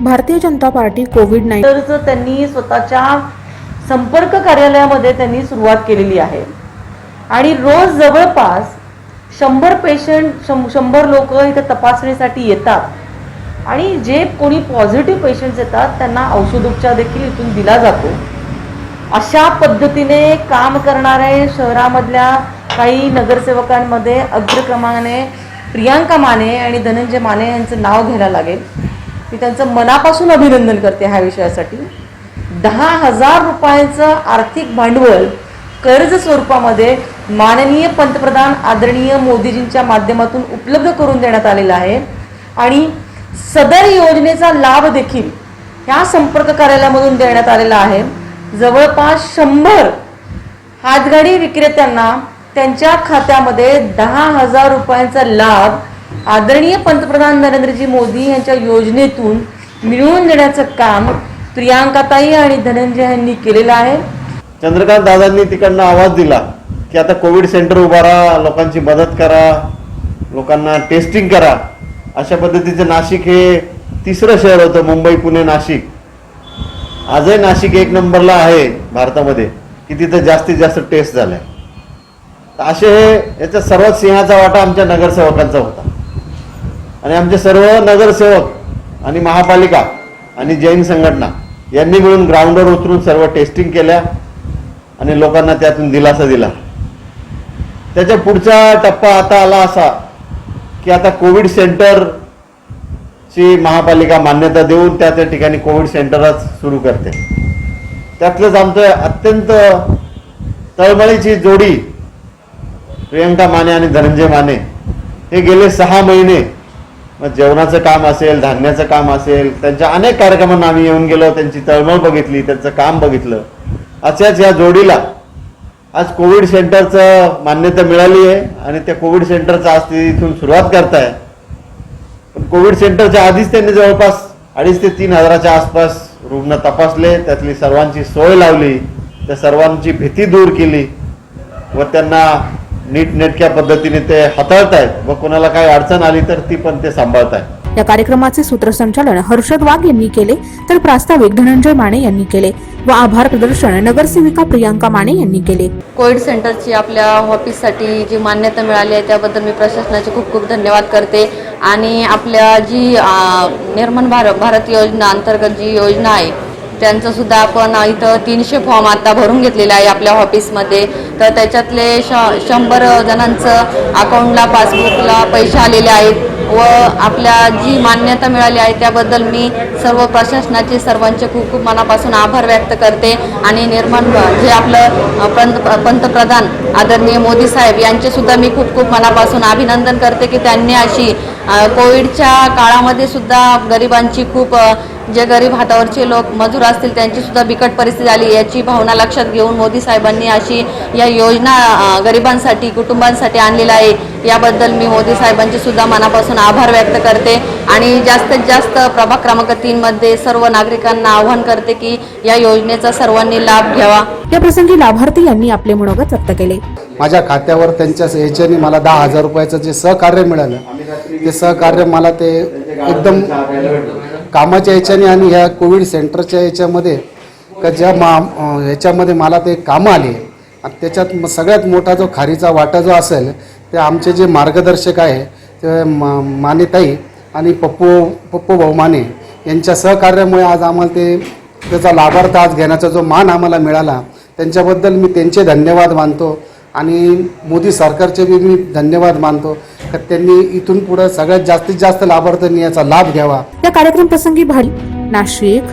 Bharatiya Janata party कोविड-19 त्यांनी स्वतःच्या संपर्क कार्यालयामध्ये त्यांनी सुरुवात केलेली आहे आणि रोज जवळपास 100 लोक इथे तपासणीसाठी येतात आणि जे कोणी पॉझिटिव्ह पेशंट्स येतात त्यांना औषधोपचार देखील इथून दिला जातो। अशा पद्धतीने काम करणारे शहरामधल्या काही नगरसेवकांमध्ये अग्रक्रमाने प्रियांका माने आणि धनंजय माने यांचं नाव घ्यायला लागेल। मी त्यांचं मनापासून अभिनंदन करते ह्या विषयासाठी। 10,000 रुपयांचं आर्थिक भांडवल कर्ज स्वरूपामध्ये माननीय पंतप्रधान आदरणीय मोदीजींच्या माध्यमातून उपलब्ध करून देण्यात आलेला आहे आणि सदर योजनेचा लाभ देखील ह्या संपर्क कार्यालयामधून देण्यात आलेला आहे। जवळपास 100 हातगाडी विक्रेत्यांना त्यांच्या खात्यामध्ये 10,000 रुपयांचा लाभ आदरणीय पंतप्रधान नरेंद्रजी मोदी यांच्या योजनेतून मिळवून देण्याचं काम प्रियांकाताई आणि धनंजय यांनी केलेलं आहे। चंद्रकांत दादांनी तिकडनं आवाज दिला की आता कोविड सेंटर उभारा, लोकांची मदत करा, लोकांना टेस्टिंग करा। अशा पद्धतीचं नाशिक हे तिसरं शहर होतं, मुंबई पुणे नाशिक। आजही नाशिक 1 नंबरला आहे भारतामध्ये की तिथं जास्तीत जास्त टेस्ट झाल्या। असे याचा सर्वात सिंहाचा वाटा आमच्या नगरसेवकांचा होता आणि आमचे सर्व नगरसेवक आणि महापालिका आणि जैन संघटना यांनी मिळून ग्राउंडवर उतरून सर्व टेस्टिंग केल्या आणि लोकांना त्यातून दिलासा दिला। त्याच्या पुढचा टप्पा आता आला असा की आता कोविड सेंटरची महापालिका मान्यता देऊन त्या ठिकाणी कोविड सेंटरच सुरू करते। त्यातलंच आमचं अत्यंत तळमळीची जोडी प्रियांका माने आणि धनंजय माने हे गेले 6 महिने जेवणाचं काम असेल, धान्याचं काम असेल, त्यांच्या अनेक कार्यक्रमांना आम्ही येऊन गेलो, त्यांची तळमळ बघितली, त्यांचं काम बघितलं। अशाच या जोडीला आज कोविड सेंटरचं मान्यता मिळाली आहे आणि त्या कोविड सेंटरचं आज ते इथून सुरुवात करताय। पण कोविड सेंटरच्या आधीच त्यांनी जवळपास 2,500 ते 3,000च्या आसपास रुग्ण तपासले, त्यातली सर्वांची सोय लावली, त्या सर्वांची भीती दूर केली व त्यांना नीटनेटक्या पद्धतीने ते हाताळतायत व कोणाला काही अडचण आली तर ती पण ते सांभाळतायत। या कार्यक्रमाचे सूत्रसंचालन हर्षद वाघ यांनी केले तर प्रास्ताविक धनंजय माने यांनी केले व आभार प्रदर्शन नगरसेविका प्रियांका माने यांनी केले। कोविड सेंटरची आपल्या ऑफिससाठी जी मान्यता मिळाली आहे त्याबद्दल मी प्रशासनाचे खूप खूप धन्यवाद करते आणि आपल्या जी निर्माण भारत योजना अंतर्गत जी योजना आहे त्यांचं सुद्धा आपण इथं 300 फॉर्म आता भरून घेतलेला आहे आपल्या ऑफिसमध्ये। तर त्याच्यातले 100 जणांचं अकाउंटला पासबुकला पैसे आलेले आहेत व आपल्या जी मान्यता मिळाली आहे त्याबद्दल मी सर्व प्रशासनाचे सर्वांचे खूप खूप मनापासून आभार व्यक्त करते आणि निर्माण जे आपलं पंतप्रधान आदरणीय मोदी साहेब यांचे सुद्धा मी खूप खूप मनापासून अभिनंदन करते की त्यांनी अशी कोविडच्या काळामध्ये सुद्धा गरिबांची खूप जे गरीब हातावरचे लोक मजूर असतील त्यांची सुद्धा बिकट परिस्थिती आली याची भावना लक्षात घेऊन मोदी साहेबांनी अशी या योजना गरिबांसाठी कुटुंबांसाठी आणलेल्या आहे। याबद्दल मी मोदी साहेबांचे सुद्धा मनापासून आभार व्यक्त करते आणि जास्तीत जास्त प्रभाग क्रमांक 3 मध्ये सर्व नागरिकांना आवाहन करते की या योजनेचा सर्वांनी लाभ घ्यावा। या प्रसंगी लाभार्थी यांनी आपले मनोगत व्यक्त केले। माझ्या खात्यावर त्यांच्या ह्याच्याने मला 10,000 रुपयाचं जे सहकार्य मिळालं ते सहकार्य मला ते एकदम कामाच्या याच्याने आणि ह्या कोविड सेंटरच्या याच्यामध्ये का ज्या ह्याच्यामध्ये मला ते कामं आले आणि त्याच्यात सगळ्यात मोठा जो खारीचा वाटा जो असेल ते आमचे जे मार्गदर्शक आहे ते मानेताई आणि पप्पू भाऊ माने यांच्या सहकार्यामुळे आज आम्हाला त्याचा लाभार्थ आज घेण्याचा जो मान आम्हाला मिळाला त्यांच्याबद्दल मी त्यांचे धन्यवाद मानतो आणि मोदी सरकारचे बी मी धन्यवाद मानतो की त्यांनी इथून पुढे सगळ्यात जास्तीत जास्त लाभार्थ्यांनी याचा लाभ घ्यावा। या कार्यक्रम प्रसंगी नाशिक